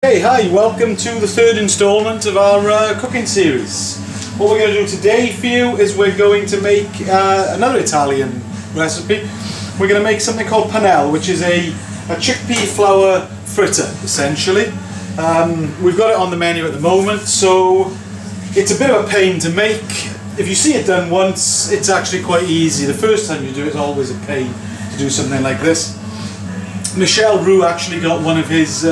Hey, hi, welcome to the third instalment of our cooking series. What we're going to do today for you is we're going to make another Italian recipe. We're going to make something called panelle, which is a chickpea flour fritter, essentially. We've got it on the menu at the moment, so it's a bit of a pain to make. If you see it done once, it's actually quite easy. The first time you do it, it's always a pain to do something like this. Michel Roux actually got one of his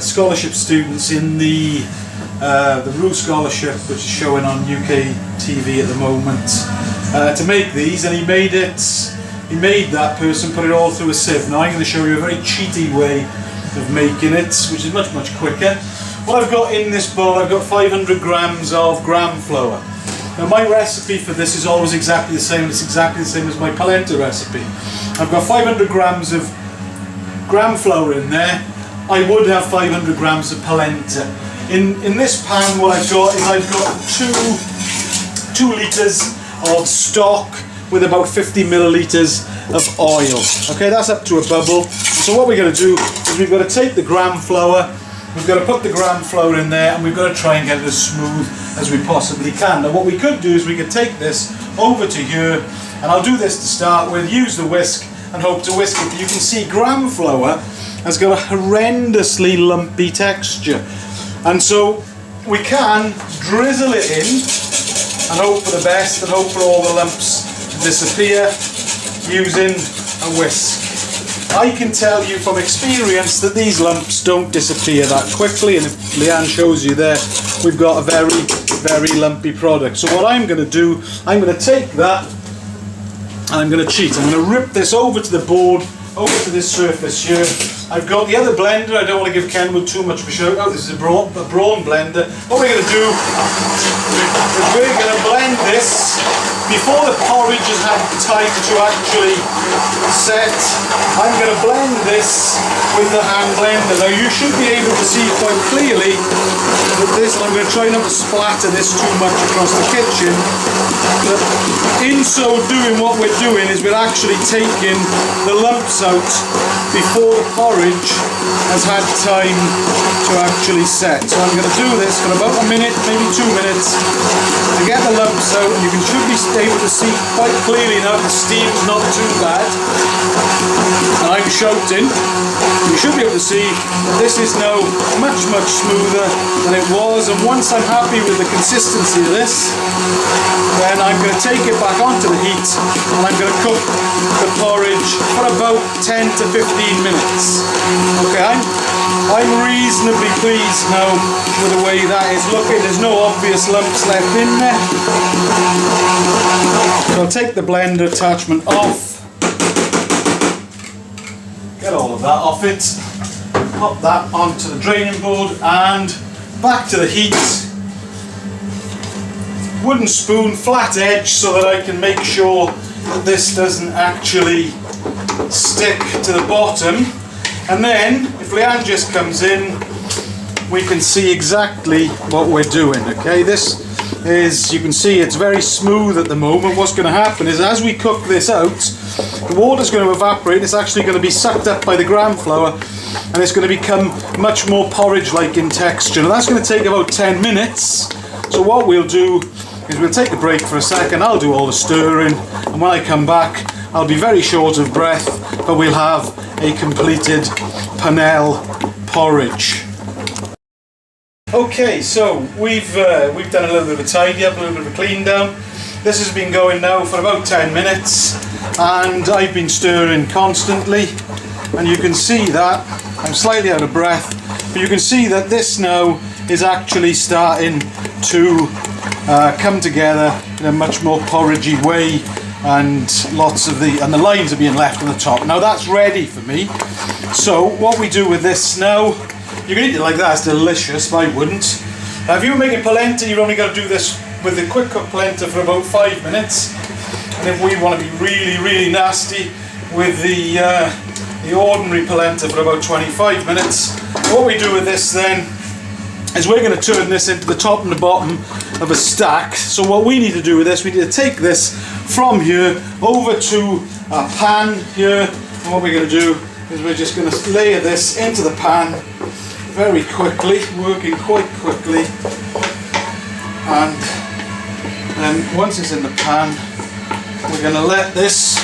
scholarship students in the Roux Scholarship, which is showing on UK TV at the moment, to make these, and he made that person put it all through a sieve. Now I'm going to show you a very cheaty way of making it, which is much quicker. What I've got in this bowl, I've got 500 grams of gram flour. Now my recipe for this is always exactly the same. It's exactly the same as my polenta recipe. I've got 500 grams of gram flour in there. I would have 500 grams of polenta. In this pan, what I've got is I've got two litres of stock with about 50 millilitres of oil. Okay, that's up to a bubble. So what we're going to do is we've got to take the gram flour, we've got to put the gram flour in there, and we've got to try and get it as smooth as we possibly can. Now what we could do is we could take this over to here, and I'll do this to start with, use the whisk and hope to whisk it. You can see gram flour has got a horrendously lumpy texture, and so we can drizzle it in and hope for the best and hope for all the lumps to disappear using a whisk. I can tell you from experience that these lumps don't disappear that quickly, and if Leanne shows you there, we've got a very lumpy product. So what I'm going to do, I'm going to take that and I'm going to cheat. I'm going to rip this over to the board, over to this surface here. I've got the other blender. I don't want to give Kenwood too much of a shout out. This is a brawn blender. What we're going to do is we're going to blend this before the porridge has had time to actually set. I'm going to blend this with the hand blender. Now you should be able to see quite clearly that this, I'm going to try not to splatter this too much across the kitchen, but in so doing what we're doing is we're actually taking the lumps out before the porridge has had time to actually set. So I'm going to do this for about a minute, maybe 2 minutes, to get the lumps out, and you should be able to see quite clearly now the steam's not too bad, and I'm shouting. You should be able to see that this is now much smoother than it was, and once I'm happy with the consistency of this, then I'm going to take it back onto the heat and I'm going to cook the porridge for about 10 to 15 minutes. Okay, I'm reasonably pleased now with the way that is looking. There's no obvious lumps left in there. So I'll take the blender attachment off, get all of that off it, pop that onto the draining board and back to the heat. Wooden spoon, flat edge, so that I can make sure that this doesn't actually stick to the bottom. And then, if Leanne just comes in, we can see exactly what we're doing. Okay, this is, you can see it's very smooth at the moment. What's going to happen is as we cook this out, the water's going to evaporate. It's actually going to be sucked up by the gram flour, and it's going to become much more porridge-like in texture. Now that's going to take about 10 minutes. So what we'll do is we'll take a break for a second. I'll do all the stirring, and when I come back I'll be very short of breath, but we'll have a completed panelle porridge. Okay, so we've done a little bit of a tidy up, a little bit of a clean down. This has been going now for about 10 minutes, and I've been stirring constantly, and you can see that I'm slightly out of breath, but you can see that this now is actually starting to come together in a much more porridgey way, and the lines are being left on the top. Now that's ready for me. So what we do with this now, you can eat it like that, it's delicious, but I wouldn't. Now if you were making polenta, you've only got to do this with the quick cook polenta for about 5 minutes, and if we want to be really nasty, with the ordinary polenta for about 25 minutes. What we do with this then is we're going to turn this into the top and the bottom of a stack. So what we need to do with this, we need to take this from here over to our pan here, and what we're going to do is we're just going to layer this into the pan very quickly, working quite quickly, and then once it's in the pan, we're going to let this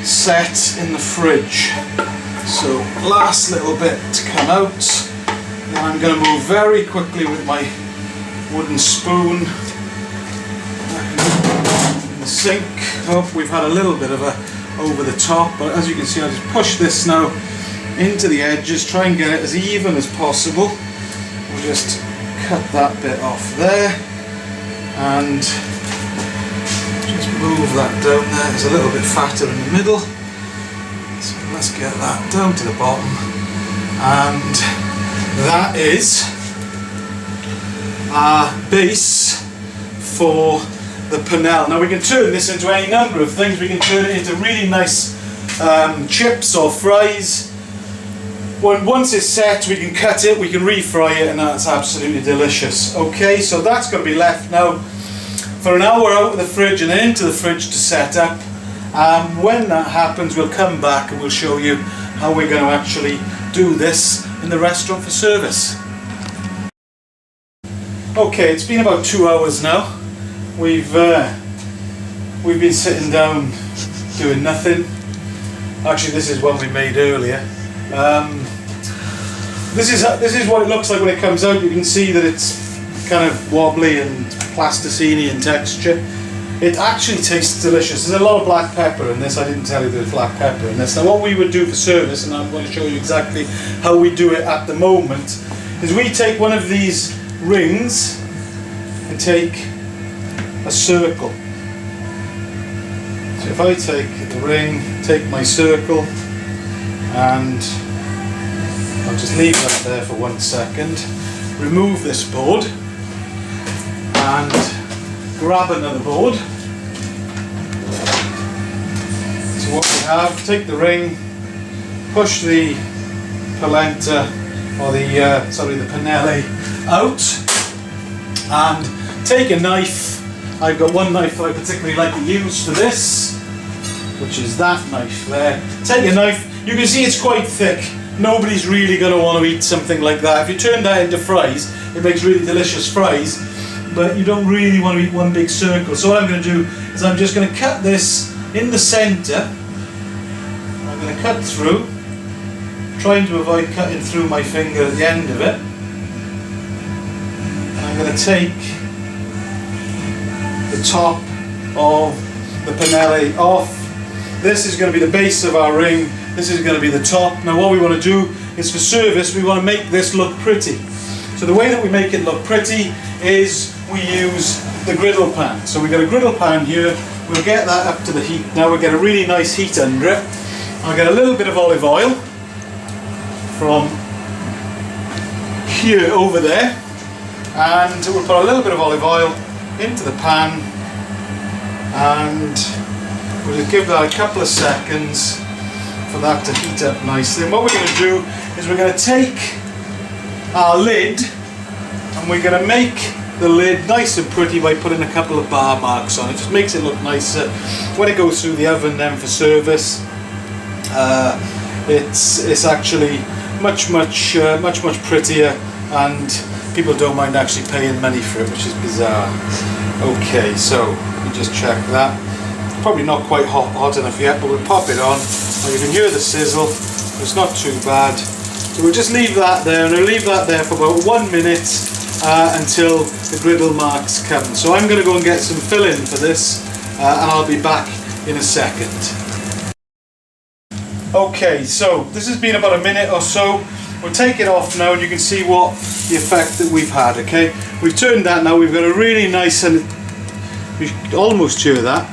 set in the fridge. So last little bit to come out, then I'm going to move very quickly with my wooden spoon in the sink. Oh, we've had a little bit of a over the top, but as you can see, I just push this now into the edges, try and get it as even as possible. We'll just cut that bit off there and just move that down there. It's a little bit fatter in the middle, so let's get that down to the bottom, and that is our base for the panelle. Now we can turn this into any number of things. We can turn it into really nice chips or fries. Once it's set, we can cut it, we can refry it, and that's absolutely delicious. Okay, so that's going to be left now for an hour out of the fridge and then into the fridge to set up. When that happens, we'll come back and we'll show you how we're going to actually do this in the restaurant for service. Okay, it's been about 2 hours now. We've been sitting down doing nothing. Actually, this is one we made earlier. This is what it looks like when it comes out. You can see that it's kind of wobbly and plasticine in texture. It actually tastes delicious. There's a lot of black pepper in this. I didn't tell you there's black pepper in this. Now what we would do for service, and I'm going to show you exactly how we do it at the moment, is we take one of these rings and take a circle. So if I take the ring, take my circle, and I'll just leave that there for 1 second, remove this board and grab another board. So what we have, take the ring, push the polenta, or the panelle out, and take a knife. I've got one knife that I particularly like to use for this, which is that knife there. Take a knife, you can see it's quite thick. Nobody's really going to want to eat something like that. If you turn that into fries, it makes really delicious fries, but you don't really want to eat one big circle. So what I'm going to do is I'm just going to cut this in the centre. I'm going to cut through, trying to avoid cutting through my finger at the end of it. And I'm going to take the top of the panelle off. This is going to be the base of our ring. This is going to be the top. Now what we want to do is for service, we want to make this look pretty. So the way that we make it look pretty is we use the griddle pan. So we've got a griddle pan here. We'll get that up to the heat. Now we'll get a really nice heat under it. I'll get a little bit of olive oil from here over there, and we'll put a little bit of olive oil into the pan, and we'll just give that a couple of seconds for that to heat up nicely. And what we're going to do is we're going to take our lid and we're going to make the lid nice and pretty by putting a couple of bar marks on it. Just makes it look nicer when it goes through the oven then for service. It's actually much prettier, and people don't mind actually paying money for it, which is bizarre. Okay, so let me just check that. Probably not quite hot enough yet, but we'll pop it on. Now you can hear the sizzle, it's not too bad. So we'll just leave that there, and I'll leave that there for about 1 minute until the griddle marks come. So I'm going to go and get some filling for this, and I'll be back in a second. Okay, so this has been about a minute or so. We'll take it off now, and you can see what the effect that we've had. Okay, we've turned that now. We've got a really nice, and you can almost hear that,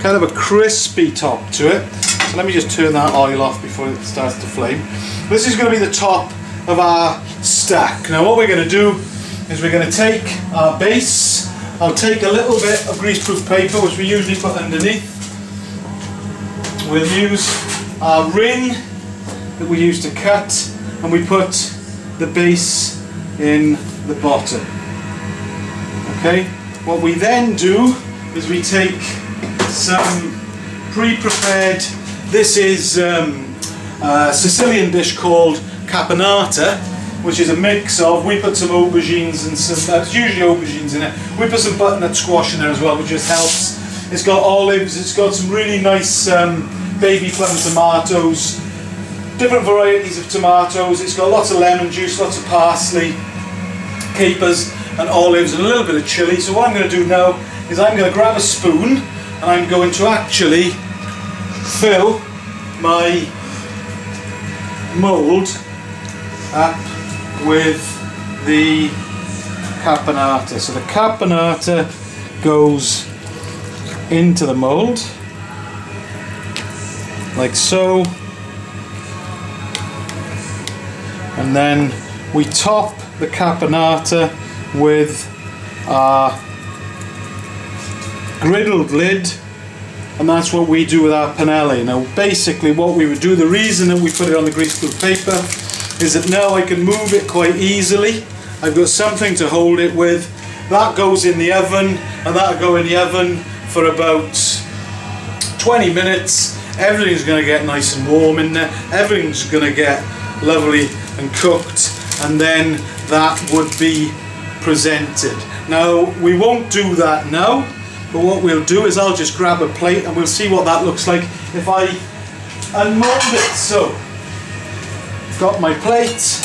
kind of a crispy top to it. So let me just turn that oil off before it starts to flame. This is going to be the top of our stack. Now what we're going to do is we're going to take our base. I'll take a little bit of greaseproof paper, which we usually put underneath. We'll use our ring that we use to cut, and we put the base in the bottom. Okay, what we then do is we take some pre-prepared, this is Sicilian dish called caponata, which is a mix of, we put some aubergines and some, it's usually aubergines in it, we put some butternut squash in there as well, which just helps. It's got olives, it's got some really nice baby plum tomatoes, different varieties of tomatoes, it's got lots of lemon juice, lots of parsley, capers and olives and a little bit of chilli. So what I'm going to do now is I'm going to grab a spoon and I'm going to actually fill my mould up with the caponata. So the caponata goes into the mould like so, and then we top the caponata with our griddled lid, and that's what we do with our panelle. Now basically what we would do, the reason that we put it on the greaseproof paper is that now I can move it quite easily. I've got something to hold it with. That goes in the oven, and that'll go in the oven for about 20 minutes. Everything's going to get nice and warm in there, everything's going to get lovely and cooked, and then that would be presented. Now we won't do that now, but what we'll do is I'll just grab a plate and we'll see what that looks like if I unmold it. So, got my plate,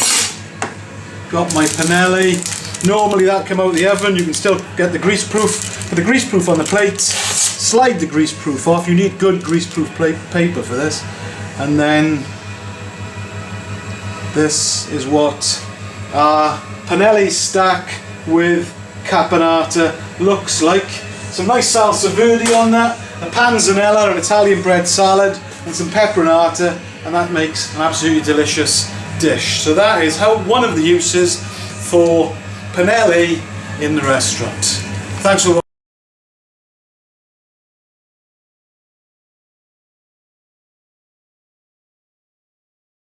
got my panelle. Normally that come out of the oven, you can still get the greaseproof. Put the greaseproof on the plate, slide the greaseproof off. You need good greaseproof paper for this. And then this is what our panelle stack with caponata looks like. Some nice salsa verde on that, a panzanella, an Italian bread salad, and some pepperonata, and that makes an absolutely delicious dish. So that is one of the uses for panelle in the restaurant. Thanks for watching.